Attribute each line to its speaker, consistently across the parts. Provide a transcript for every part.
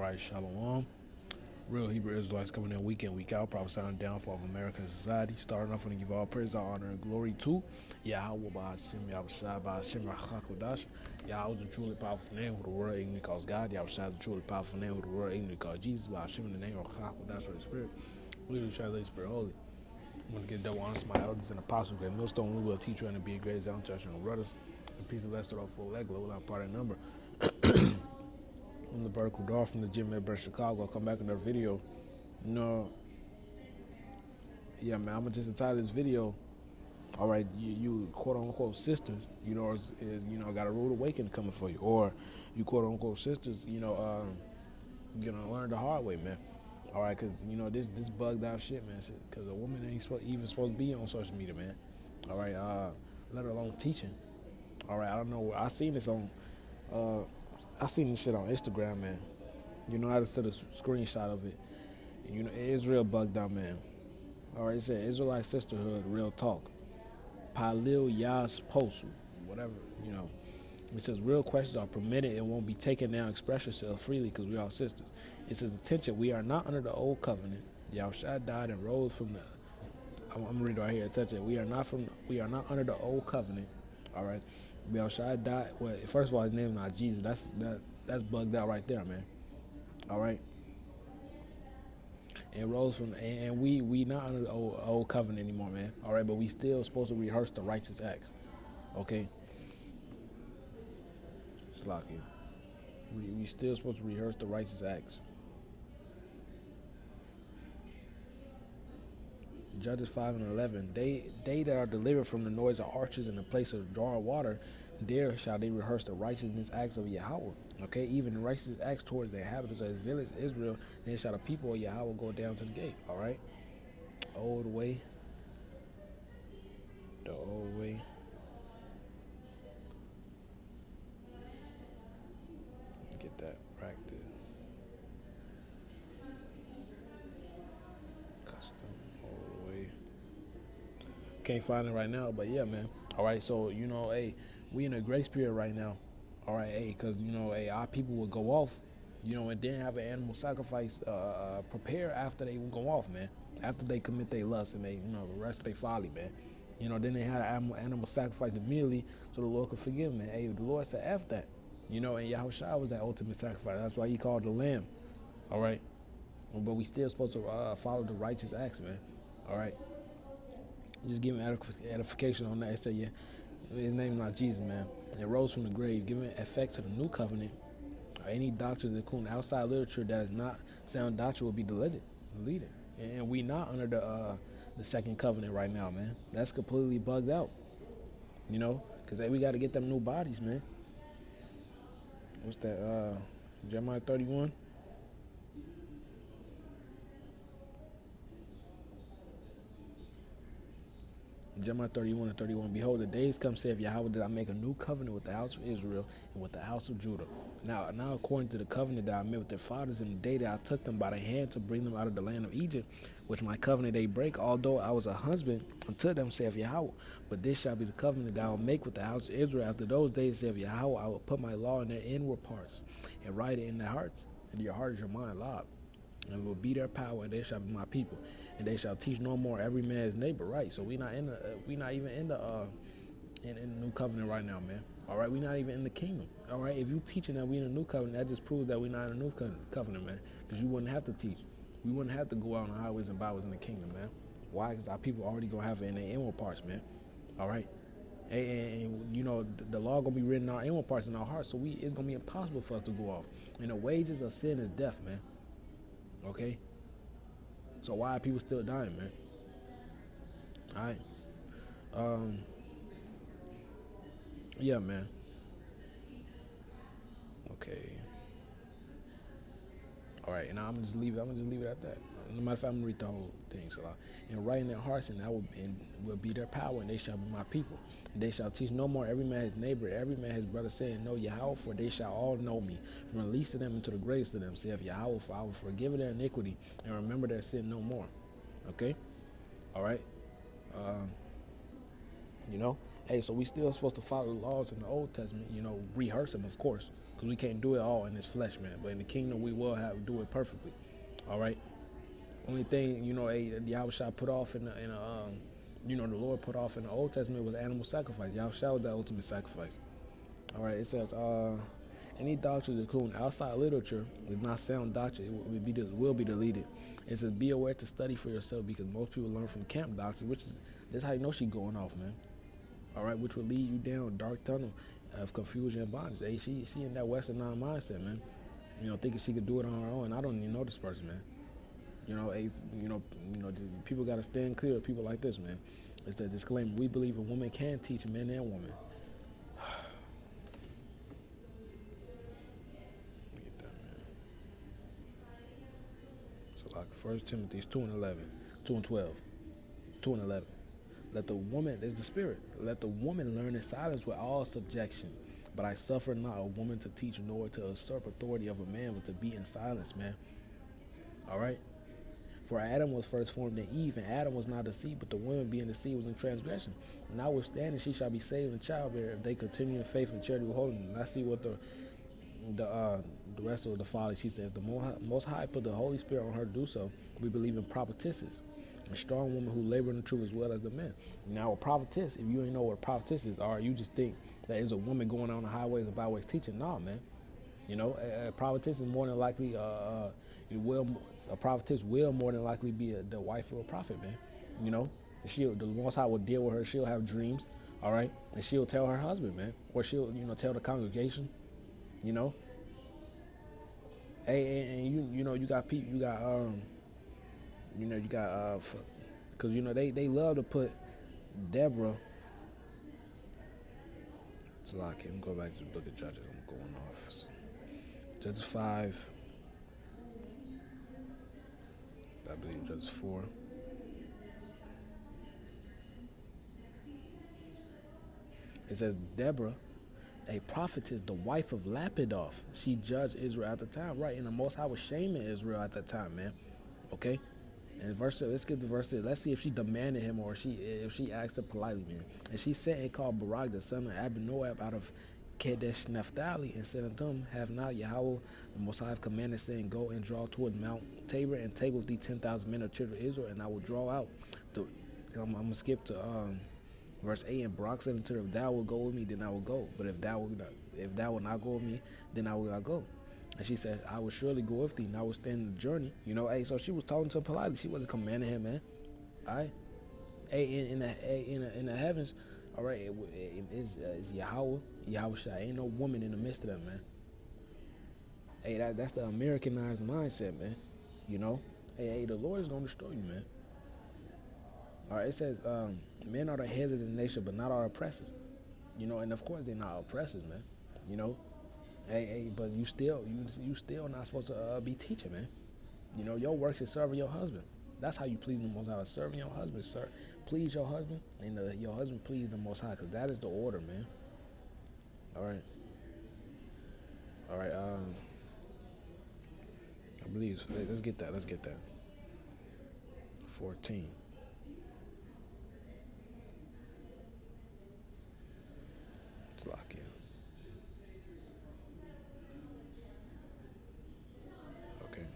Speaker 1: right, Shalom. Real Hebrew Israelites coming in week in, week out, prophesying the downfall of American society. Starting off, and give all praise, all honor, and glory to Yahweh Ba'ashem, Yahweh Ba'ashem, Rachakodash. Yahweh is the truly powerful name who the world ignorantly calls God. Yahweh is the truly powerful name who the world ignorantly calls Jesus. Ba'ashem in the name of Rachakodash, Holy Spirit. We do translate Spirit Holy. I'm going to give double honors to my elders and apostles, great millstone. We will teach you and be a great example, church and brothers. And peace and blessed off full leg, without part of number. I'm the vertical dog from the gym at Bird, Chicago. I'll come back in another video. You know, yeah, man, I'm gonna just entitle this video. All right, you quote unquote sisters, got a rude awakening coming for you, or you quote unquote sisters, you're gonna learn the hard way, man. All right, cause this bugged out shit, man. Cause a woman ain't even supposed to be on social media, man. All right, let alone teaching. All right, I don't know. I seen this on, I seen this shit on Instagram, man. I just took a screenshot of it. Israel bugged out, man. All right, it said Israelite sisterhood, real talk. Palil Yas Posu, whatever, It says real questions are permitted and won't be taken down. Express yourself freely because we are sisters. It says attention, we are not under the old covenant. Yahushua died and rose from the. I'm reading right here. Attention, we are not under the old covenant. All right, Yahushua died. Well, first of all, his name is not Jesus. That's bugged out right there, man. All right. And rose from, and we not under the old covenant anymore, man. All right, but we still supposed to rehearse the righteous acts. Okay. Slocky. We still supposed to rehearse the righteous acts. Judges 5:11. They that are delivered from the noise of archers in the place of drawing water, there shall they rehearse the righteousness acts of Yahweh. Okay, even the righteous acts towards the inhabitants of his village, Israel, then shall the people of Yahweh go down to the gate. All right, old way, the old way. Get that practice. Custom, old way. Can't find it right now, but yeah, man. All right, so hey, we in a grace period right now. All right, hey, because hey, our people will go off, and then have an animal sacrifice prepare after they will go off, man. After they commit their lust and they, the rest of their folly, man. Then they had an animal sacrifice immediately so the Lord could forgive them. Man. Hey, the Lord said, F that. And Yahushua was that ultimate sacrifice. That's why he called the lamb. All right. But we still supposed to follow the righteous acts, man. All right. Just give him edification on that. It said, yeah, his name is not Jesus, man. It rose from the grave, giving effect to the new covenant. Any doctrine, including outside literature that is not sound doctrine, will be deleted. And we not under the second covenant right now, man. That's completely bugged out. Because hey, we got to get them new bodies, man. What's that? Jeremiah 31. Jeremiah 31 and 31. Behold, the days come, saith Yahweh, that I make a new covenant with the house of Israel and with the house of Judah. Now, according to the covenant that I made with their fathers in the day that I took them by the hand to bring them out of the land of Egypt, which my covenant they break, although I was a husband unto them, saith Yahweh. But this shall be the covenant that I will make with the house of Israel. After those days, saith Yahweh, I will put my law in their inward parts and write it in their hearts. And your heart is your mind, Lord. And it will be their power, and they shall be my people. And they shall teach no more every man's neighbor, right? So we not even in the new covenant right now, man. All right, we not even in the kingdom. All right, if you teaching that we in the new covenant, that just proves that we not in the new covenant, man. Because you wouldn't have to teach. We wouldn't have to go out on the highways and byways in the kingdom, man. Why? Because our people already gonna have it in their inward parts, man. All right, and the law gonna be written in our inward parts in our hearts, so it's gonna be impossible for us to go off. And the wages of sin is death, man. Okay. So why are people still dying, man? All right. Yeah, man. Okay. All right, and I'm gonna just leave it at that. No matter if I'm gonna read the whole thing, so and write in their hearts, and will be their power, and they shall be my people. And they shall teach no more every man his neighbor, every man his brother, saying, Know Yahweh, for they shall all know me, from the least of them unto the greatest of them. Saith Yahweh, for I will forgive their iniquity and remember their sin no more. Okay, all right. Hey, so we still supposed to follow the laws in the Old Testament. Rehearse them, of course. because we can't do it all in this flesh, man. But in the kingdom, we will have do it perfectly. All right. Only thing Yahushua put off the Lord put off in the Old Testament was animal sacrifice. Yahushua was the ultimate sacrifice. All right. It says, any doctrine, including outside literature, is not sound doctrine. It will be deleted. It says, be aware to study for yourself, because most people learn from camp doctrine, which is that's how you know she's going off, man. All right, which will lead you down a dark tunnel of confusion and bondage. Hey, she in that Westernized mindset, man. Thinking she could do it on her own. I don't even know this person, man. People got to stand clear of people like this, man. It's the disclaimer: we believe a woman can teach men and women. Get that, man. So like 1 Timothy 2:12, 2:11. Let the woman is the spirit. Let the woman learn in silence with all subjection. But I suffer not a woman to teach, nor to usurp authority of a man, but to be in silence, man. All right. For Adam was first formed in Eve, and Adam was not deceived, but the woman being deceived was in transgression. Notwithstanding, she shall be saved in childbearing if they continue in faith and charity with holiness. And I see what the rest of the folly. She said, if the Most High put the Holy Spirit on her to do so, we believe in prophetesses, a strong woman who labor in the truth as well as the men. Now, a prophetess, if you ain't know what a prophetess is, or you just think that is a woman going on the highways and byways teaching, nah, man. A prophetess is more than likely, a prophetess will more than likely be the wife of a prophet, man. The Most High will deal with her. She'll have dreams, all right, and she'll tell her husband, man, or she'll, tell the congregation, Hey, and you got people, because they love to put Deborah. So like, let me go back to the book of Judges. I'm going off. Judges 5. I believe Judges 4. It says Deborah, a prophetess, the wife of Lapidoth. She judged Israel at the time, right? And the Most High was shaming Israel at that time, man. Okay. And let's get the verse. Let's see if she demanded him or if she asked her politely, man. And she sent and called Barak, the son of Abinoab, out of Kadesh Naphtali, and said unto him, have not Yahweh the Most High commanded, saying, go and draw toward Mount Tabor, and take with thee 10,000 men of children of Israel, and I will draw out. I'm gonna skip to verse 8. And Barak said unto her, if thou wilt go with me, then I will go. But if thou wilt not go with me, then I will not go. And she said, I will surely go with thee, notwithstanding the journey. Hey, so she was talking to him politely. She wasn't commanding him, man. All right. Hey, in the heavens, all right, it's Yahweh. Ain't no woman in the midst of them, man. Hey, that's the Americanized mindset, man. Hey, the Lord is gonna destroy you, man. All right, it says, men are the heads of the nation, but not our oppressors. And of course they're not oppressors, man. Hey, but you still not supposed to be teaching, man. Your works is serving your husband. That's how you please the Most High. Serving your husband, sir. Please your husband, and your husband please the Most High, because that is the order, man. All right. I believe. Let's get that. 14. Let's lock in. Okay.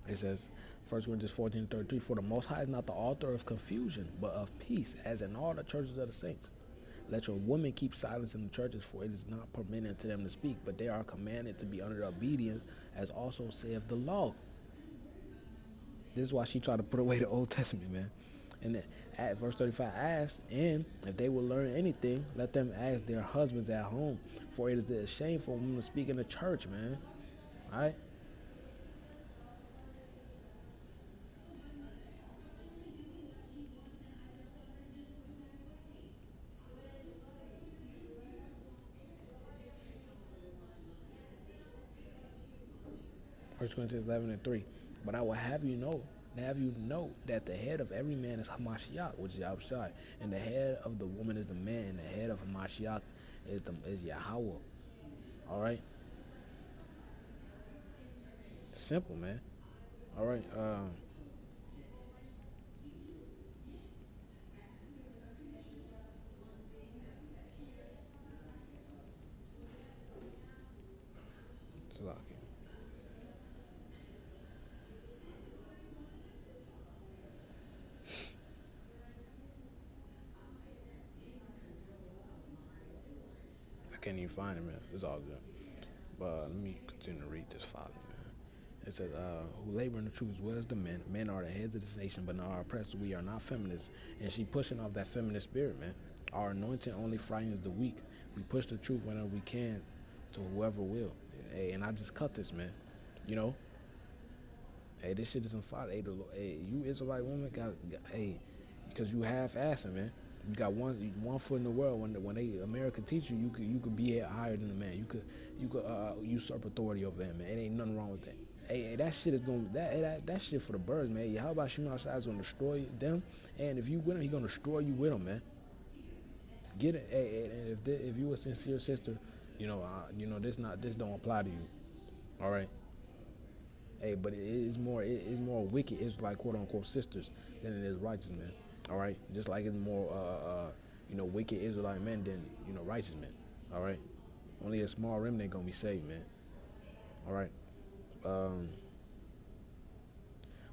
Speaker 1: It says, 1 Corinthians 14:33, for the Most High is not the author of confusion, but of peace, as in all the churches of the saints. Let your women keep silence in the churches, for it is not permitted to them to speak, but they are commanded to be under obedience, as also saith the law. This is why she tried to put away the Old Testament, man. And at verse 35, ask, and if they will learn anything, let them ask their husbands at home, for it is shameful for women to speak in the church, man. All right? 1 Corinthians 11:3. But I will have you know that the head of every man is Hamashiach, which is Yahushua, and the head of the woman is the man, and the head of Hamashiach is Yahweh. All right. Simple, man. All right. Salaki. I can't even find it, man. It's all good. But let me continue to read this folly, man. It says, who labor in the truth as well as the men. Men are the heads of this nation, but not our oppressors. We are not feminists. And she pushing off that feminist spirit, man. Our anointing only frightens the weak. We push the truth whenever we can to whoever will. Hey, and I just cut this, man. You know, hey, this shit is on fire. Hey, hey, you Israelite woman hey, because you half assing, man. You got one foot in the world. When they America teach you, you could be higher than a man. You could usurp authority over them, man. It ain't nothing wrong with that. Hey, that shit is going that shit for the birds, man. How about Shimon outside is gonna destroy them, and if you with him, he gonna destroy you with him, man. Get it. Hey, and if you a sincere sister, this don't apply to you. All right. Hey, but it is more wicked. It's like quote unquote sisters than it is righteous men. All right, just like it's more wicked Israelite men than righteous men. All right, only a small remnant gonna be saved, man. All right, um,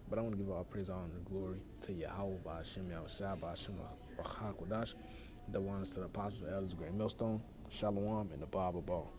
Speaker 1: but I want to give all praise, honor, and glory to Yahweh by Hashem Yahushua by Hashem Rachak Wadash, the ones to the apostles, the elders, great millstone, Shalom, and the Bible ball.